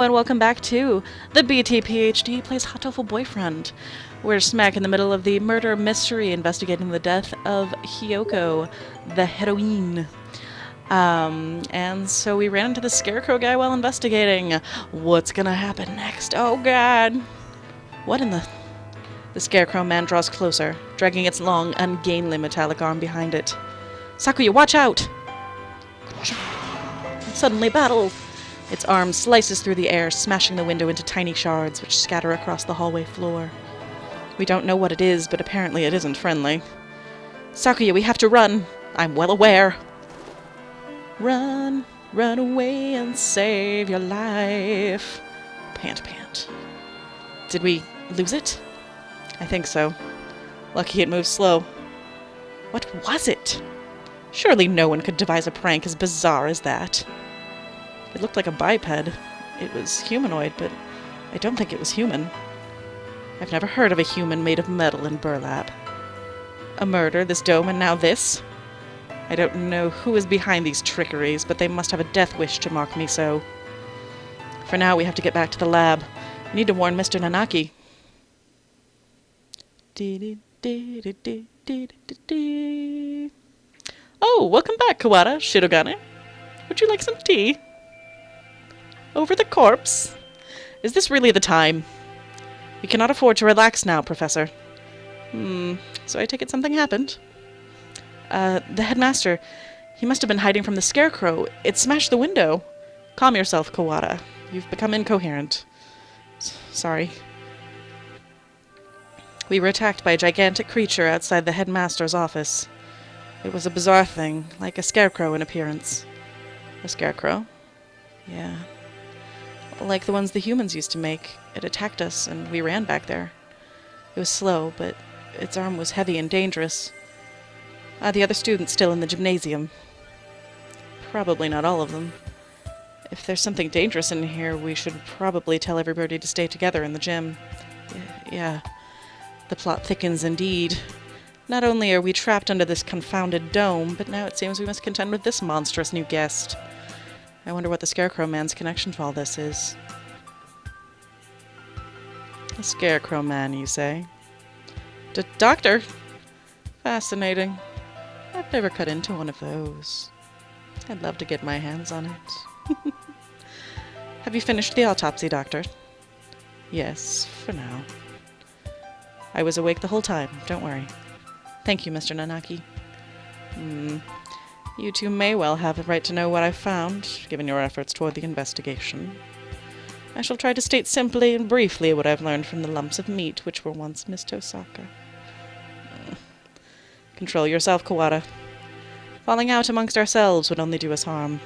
And welcome back to the BT PhD plays Hatoful Boyfriend. We're smack in the middle of the murder mystery investigating the death of Hyoko, the heroine. And so we ran into the Sker-crow guy while investigating. What's gonna happen next? Oh god. What in the... The Sker-crow man draws closer, dragging its long, ungainly metallic arm behind it. Sakuya, watch out! Suddenly battle! Its arm slices through the air, smashing the window into tiny shards, which scatter across the hallway floor. We don't know what it is, but apparently it isn't friendly. Sakuya, we have to run! I'm well aware. Run, run away and save your life. Pant, pant. Did we lose it? I think so. Lucky it moves slow. What was it? Surely no one could devise a prank as bizarre as that. It looked like a biped. It was humanoid, but I don't think it was human. I've never heard of a human made of metal and burlap. A murder, this dome, and now this? I don't know who is behind these trickeries, but they must have a death wish to mark me so. For now, we have to get back to the lab. We need to warn Mr. Nanaki. Oh, welcome back, Kawada, Shirogane. Would you like some tea? Over the corpse? Is this really the time? We cannot afford to relax now, Professor. So I take it something happened? The headmaster. He must have been hiding from the Sker-crow. It smashed the window. Calm yourself, Kawada. You've become incoherent. Sorry. We were attacked by a gigantic creature outside the headmaster's office. It was a bizarre thing, like a scarecrow in appearance. A scarecrow? Yeah. Like the ones the humans used to make. It attacked us, and we ran back there. It was slow, but its arm was heavy and dangerous. The other students still in the gymnasium. Probably not all of them. If there's something dangerous in here, we should probably tell everybody to stay together in the gym. Yeah. The plot thickens indeed. Not only are we trapped under this confounded dome, but now it seems we must contend with this monstrous new guest. I wonder what the Sker-crow man's connection to all this is. A Sker-crow man, you say? Doctor? Fascinating. I've never cut into one of those. I'd love to get my hands on it. Have you finished the autopsy, Doctor? Yes, for now. I was awake the whole time, don't worry. Thank you, Mr. Nanaki. You two may well have the right to know what I've found, given your efforts toward the investigation. I shall try to state simply and briefly what I've learned from the lumps of meat which were once Miss Tosaka. Control yourself, Kawada. Falling out amongst ourselves would only do us harm.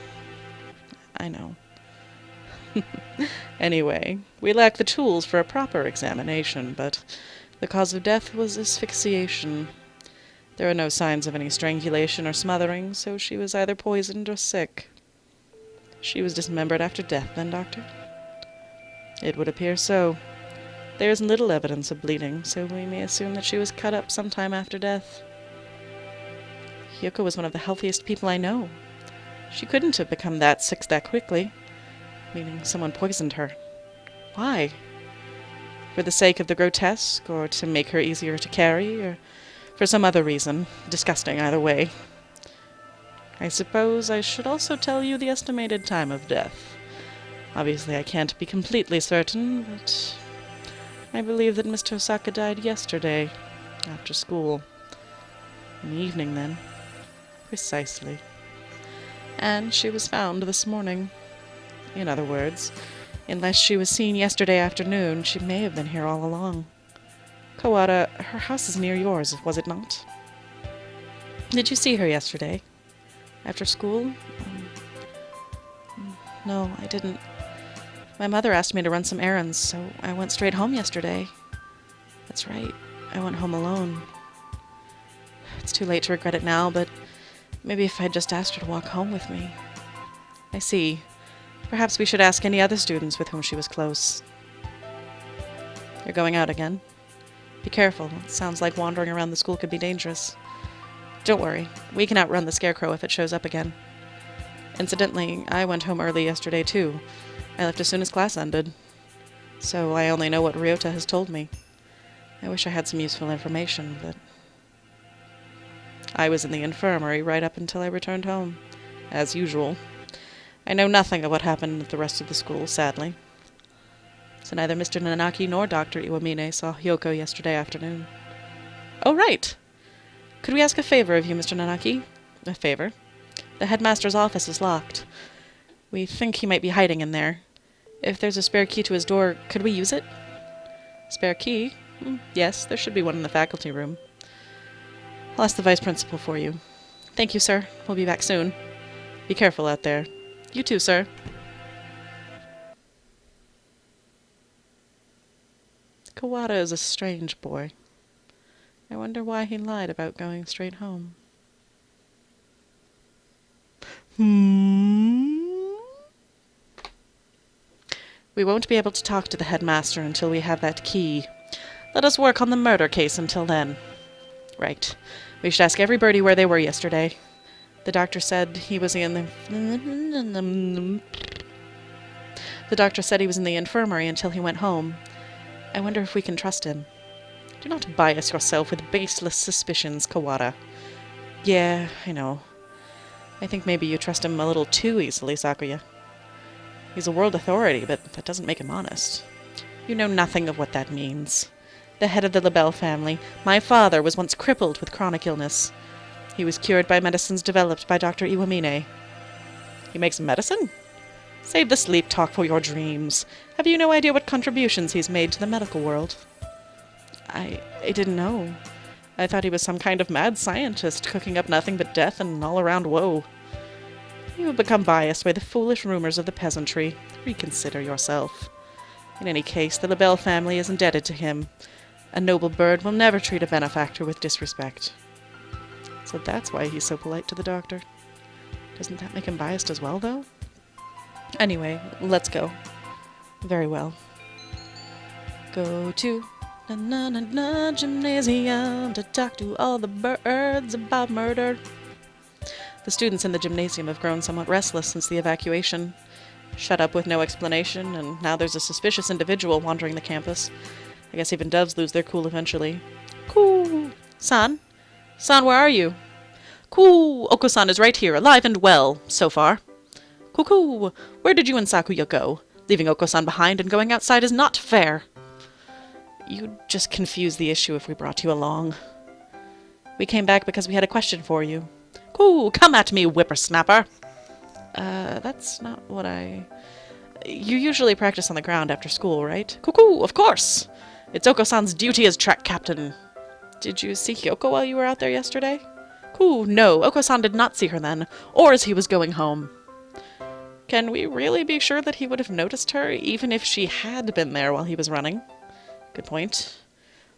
I know. Anyway, we lack the tools for a proper examination, but the cause of death was asphyxiation. There are no signs of any strangulation or smothering, so she was either poisoned or sick. She was dismembered after death, then, Doctor? It would appear so. There is little evidence of bleeding, so we may assume that she was cut up sometime after death. Hyoko was one of the healthiest people I know. She couldn't have become that sick that quickly, meaning someone poisoned her. Why? For the sake of the grotesque, or to make her easier to carry, or for some other reason, disgusting either way. I suppose I should also tell you the estimated time of death. Obviously I can't be completely certain, but I believe that Miss Tosaka died yesterday, after school. In the evening, then. Precisely. And she was found this morning. In other words, unless she was seen yesterday afternoon, she may have been here all along. Kawada, her house is near yours, was it not? Did you see her yesterday? After school? No, I didn't. My mother asked me to run some errands, so I went straight home yesterday. That's right, I went home alone. It's too late to regret it now, but maybe if I'd just asked her to walk home with me. I see. Perhaps we should ask any other students with whom she was close. You're going out again? Be careful. It sounds like wandering around the school could be dangerous. Don't worry. We can outrun the Sker-crow if it shows up again. Incidentally, I went home early yesterday, too. I left as soon as class ended, so I only know what Ryota has told me. I wish I had some useful information, but... I was in the infirmary right up until I returned home, as usual. I know nothing of what happened at the rest of the school, sadly. So neither Mr. Nanaki nor Dr. Iwamine saw Hyoko yesterday afternoon. Oh, right! Could we ask a favor of you, Mr. Nanaki? A favor? The headmaster's office is locked. We think he might be hiding in there. If there's a spare key to his door, could we use it? Spare key? Yes, there should be one in the faculty room. I'll ask the vice principal for you. Thank you, sir. We'll be back soon. Be careful out there. You too, sir. Kawada is a strange boy. I wonder why he lied about going straight home. We won't be able to talk to the headmaster until we have that key. Let us work on the murder case until then. Right. We should ask every birdie where they were yesterday. The doctor said he was in the... The doctor said he was in the infirmary until he went home. I wonder if we can trust him. Do not bias yourself with baseless suspicions, Kawada. Yeah, I know. I think maybe you trust him a little too easily, Sakuya. He's a world authority, but that doesn't make him honest. You know nothing of what that means. The head of the Labelle family, my father, was once crippled with chronic illness. He was cured by medicines developed by Dr. Iwamine. He makes medicine? Save the sleep talk for your dreams. Have you no idea what contributions he's made to the medical world? I didn't know. I thought he was some kind of mad scientist, cooking up nothing but death and all-around woe. You have become biased by the foolish rumors of the peasantry. Reconsider yourself. In any case, the Labelle family is indebted to him. A noble bird will never treat a benefactor with disrespect. So that's why he's so polite to the doctor. Doesn't that make him biased as well, though? Anyway, let's go. Very well. Go to gymnasium to talk to all the birds about murder. The students in the gymnasium have grown somewhat restless since the evacuation. Shut up with no explanation, and now there's a suspicious individual wandering the campus. I guess even doves lose their cool eventually. Cool. San? San, where are you? Cool. Oko-san is right here, alive and well, so far. Cool. Where did you and Sakuya go? Leaving Oko-san behind and going outside is not fair. You'd just confuse the issue if we brought you along. We came back because we had a question for you. Cool. Come at me, whippersnapper. That's not what I... You usually practice on the ground after school, right? Cuckoo, of course! It's Oko-san's duty as track captain. Did you see Hyoko while you were out there yesterday? Cool, no, Oko-san did not see her then, or as he was going home. Can we really be sure that he would have noticed her, even if she had been there while he was running? Good point.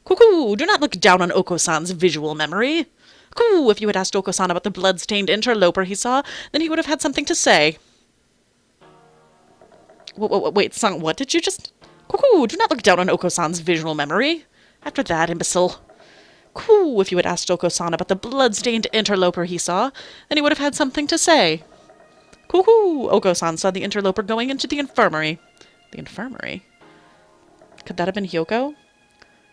Cuckoo, do not look down on Oko-san's visual memory. Cuckoo, if you had asked Oko-san about the blood-stained interloper he saw, then he would have had something to say. Wait, San, what did you just... Cuckoo, do not look down on Oko-san's visual memory. After that, imbecile. Cuckoo, if you had asked Oko-san about the blood-stained interloper he saw, then he would have had something to say. Cuckoo, Oko-san saw the interloper going into the infirmary. The infirmary? Could that have been Hyoko?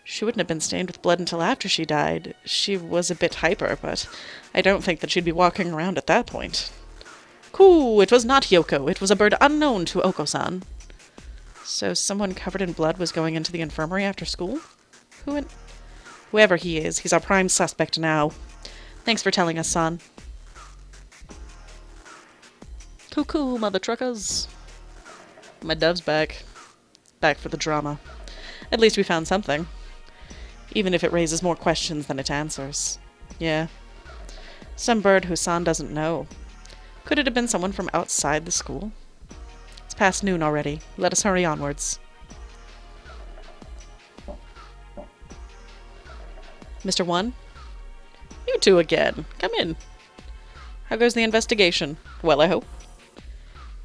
She wouldn't have been stained with blood until after she died. She was a bit hyper, but I don't think that she'd be walking around at that point. Cool, it was not Hyoko. It was a bird unknown to Oko-san. So someone covered in blood was going into the infirmary after school? Whoever he is, he's our prime suspect now. Thanks for telling us, San. Cool, mother truckers. My dove's back. Back for the drama. At least we found something. Even if it raises more questions than it answers. Yeah. Some bird who San doesn't know. Could it have been someone from outside the school? It's past noon already. Let us hurry onwards. Mr. One? You two again. Come in. How goes the investigation? Well, I hope.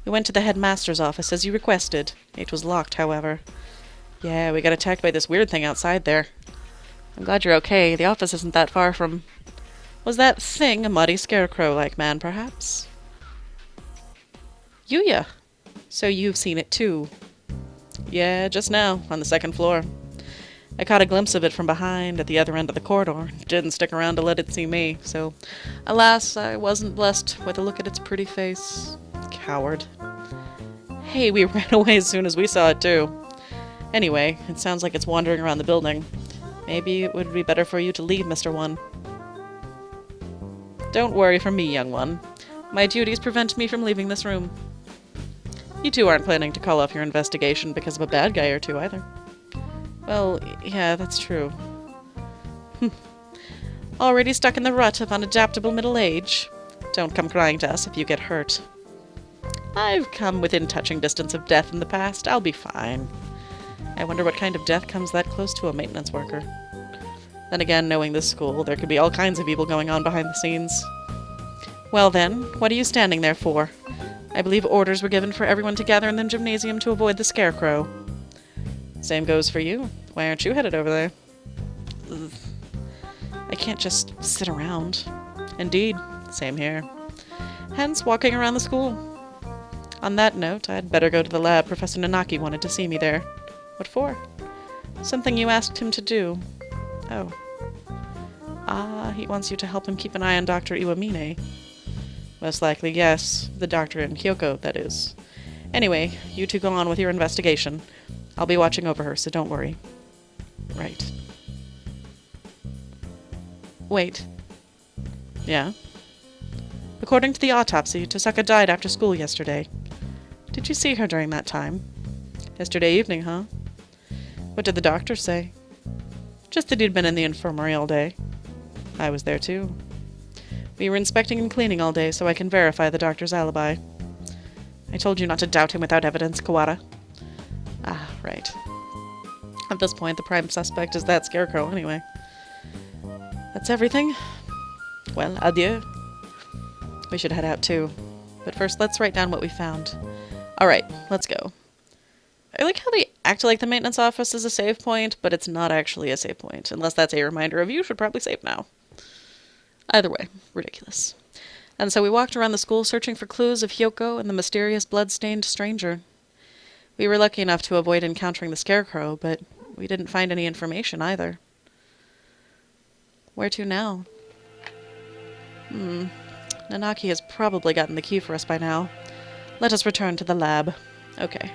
We went to the headmaster's office as you requested. It was locked, however. Yeah, we got attacked by this weird thing outside there. I'm glad you're okay. The office isn't that far from... Was that thing a muddy Sker-crow-like man, perhaps? Yuya. So you've seen it too? Yeah, just now, on the second floor. I caught a glimpse of it from behind at the other end of the corridor. Didn't stick around to let it see me, so alas, I wasn't blessed with a look at its pretty face. Coward. Hey, we ran away as soon as we saw it too. Anyway, it sounds like it's wandering around the building. Maybe it would be better for you to leave, Mr. One. Don't worry for me, young one. My duties prevent me from leaving this room. You two aren't planning to call off your investigation because of a bad guy or two, either. Well, yeah, that's true. Already stuck in the rut of unadaptable middle age? Don't come crying to us if you get hurt. I've come within touching distance of death in the past. I'll be fine. I wonder what kind of death comes that close to a maintenance worker. Then again, knowing this school, there could be all kinds of evil going on behind the scenes. Well then, what are you standing there for? I believe orders were given for everyone to gather in the gymnasium to avoid the Sker-crow. Same goes for you. Why aren't you headed over there? Ugh. I can't just sit around. Indeed, same here. Hence, walking around the school. On that note, I'd better go to the lab. Professor Nanaki wanted to see me there. What for? Something you asked him to do. Oh. Ah, he wants you to help him keep an eye on Dr. Iwamine. Most likely, yes. The doctor in Kyoko, that is. Anyway, you two go on with your investigation. I'll be watching over her, so don't worry. Right. Wait. Yeah? According to the autopsy, Tosaka died after school yesterday. Did you see her during that time? Yesterday evening, huh? What did the doctor say? Just that he'd been in the infirmary all day. I was there too. We were inspecting and cleaning all day, so I can verify the doctor's alibi. I told you not to doubt him without evidence, Kawada. Ah, right. At this point, the prime suspect is that Sker-crow anyway. That's everything. Well, adieu. We should head out too. But first, let's write down what we found. Alright, let's go. I like how they act like the maintenance office is a save point, but it's not actually a save point, unless that's a reminder of you should probably save now. Either way, ridiculous. And so we walked around the school searching for clues of Hyoko and the mysterious blood-stained stranger. We were lucky enough to avoid encountering the Sker-crow, but we didn't find any information either. Where to now? Nanaki has probably gotten the key for us by now. Let us return to the lab. Okay.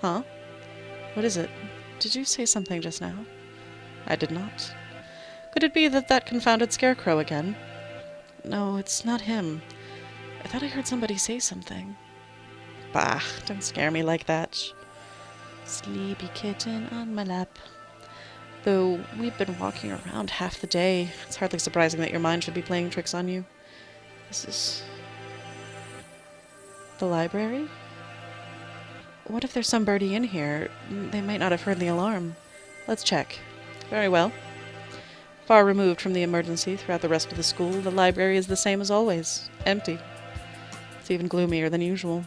Huh? What is it? Did you say something just now? I did not. Could it be that confounded Sker-crow again? No, it's not him. I thought I heard somebody say something. Bah, don't scare me like that. Sleepy kitten on my lap. Though we've been walking around half the day, it's hardly surprising that your mind should be playing tricks on you. This is... the library? What if there's some birdie in here? They might not have heard the alarm. Let's check. Very well. Far removed from the emergency throughout the rest of the school, the library is the same as always. Empty. It's even gloomier than usual.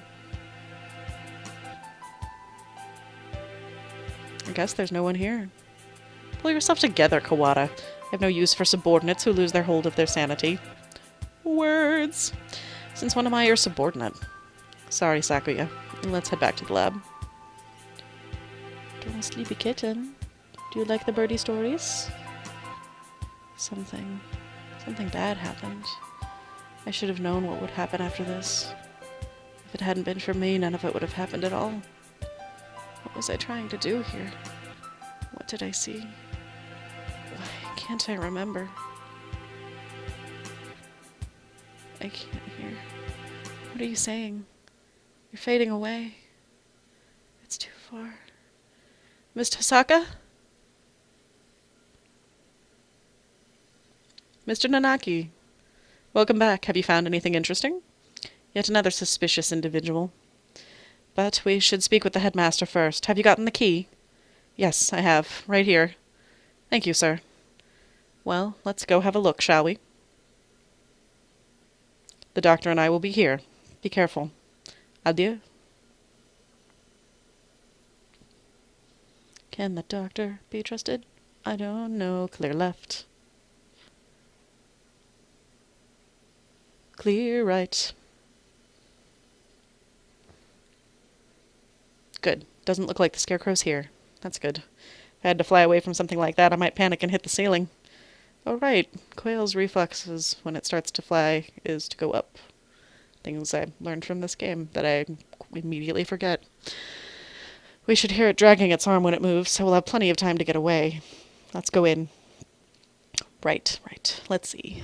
I guess there's no one here. Pull yourself together, Kawada. I have no use for subordinates who lose their hold of their sanity. Words! Since when am I your subordinate? Sorry, Sakuya. Let's head back to the lab. Don't sleepy kitten. Do you like the birdie stories? Something bad happened. I should have known what would happen after this. If it hadn't been for me, none of it would have happened at all. What was I trying to do here? What did I see? Why can't I remember? I can't hear. What are you saying? You're fading away. It's too far. Miss Tosaka? Mr. Nanaki. Welcome back. Have you found anything interesting? Yet another suspicious individual. But we should speak with the headmaster first. Have you gotten the key? Yes, I have. Right here. Thank you, sir. Well, let's go have a look, shall we? The doctor and I will be here. Be careful. Adieu. Can the doctor be trusted? I don't know. Clear left. Clear right. Good. Doesn't look like the Scarecrow's here. That's good. If I had to fly away from something like that, I might panic and hit the ceiling. Oh, right. Quail's reflexes when it starts to fly is to go up. Things I learned from this game that I immediately forget. We should hear it dragging its arm when it moves, so we'll have plenty of time to get away. Let's go in. Right. Let's see.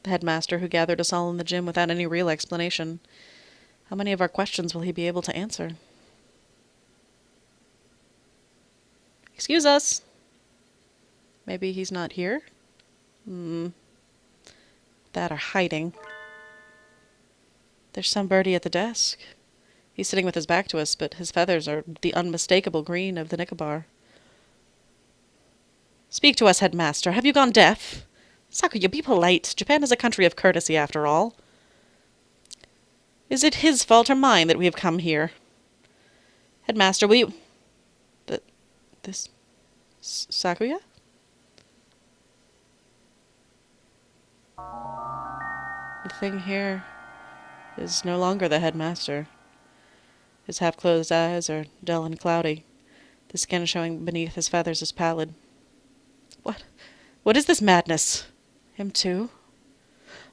The headmaster who gathered us all in the gym without any real explanation. How many of our questions will he be able to answer? Excuse us. Maybe he's not here? That or hiding. There's some birdie at the desk. He's sitting with his back to us, but his feathers are the unmistakable green of the Nicobar. Speak to us, headmaster. Have you gone deaf? Sakuya, be polite. Japan is a country of courtesy, after all. Is it his fault or mine that we have come here? Headmaster, will you... This... Sakuya? The thing here is no longer the headmaster. His half-closed eyes are dull and cloudy. The skin showing beneath his feathers is pallid. What is this madness? Him too?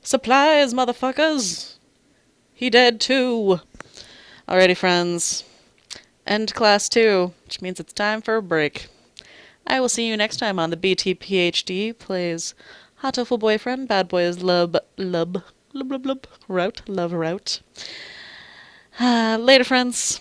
Supplies, motherfuckers! He dead too! Alrighty, friends. End class 2, which means it's time for a break. I will see you next time on the BTPHD plays Hatoful Boyfriend, Bad Boys Love Route. Later, friends. Later, friends.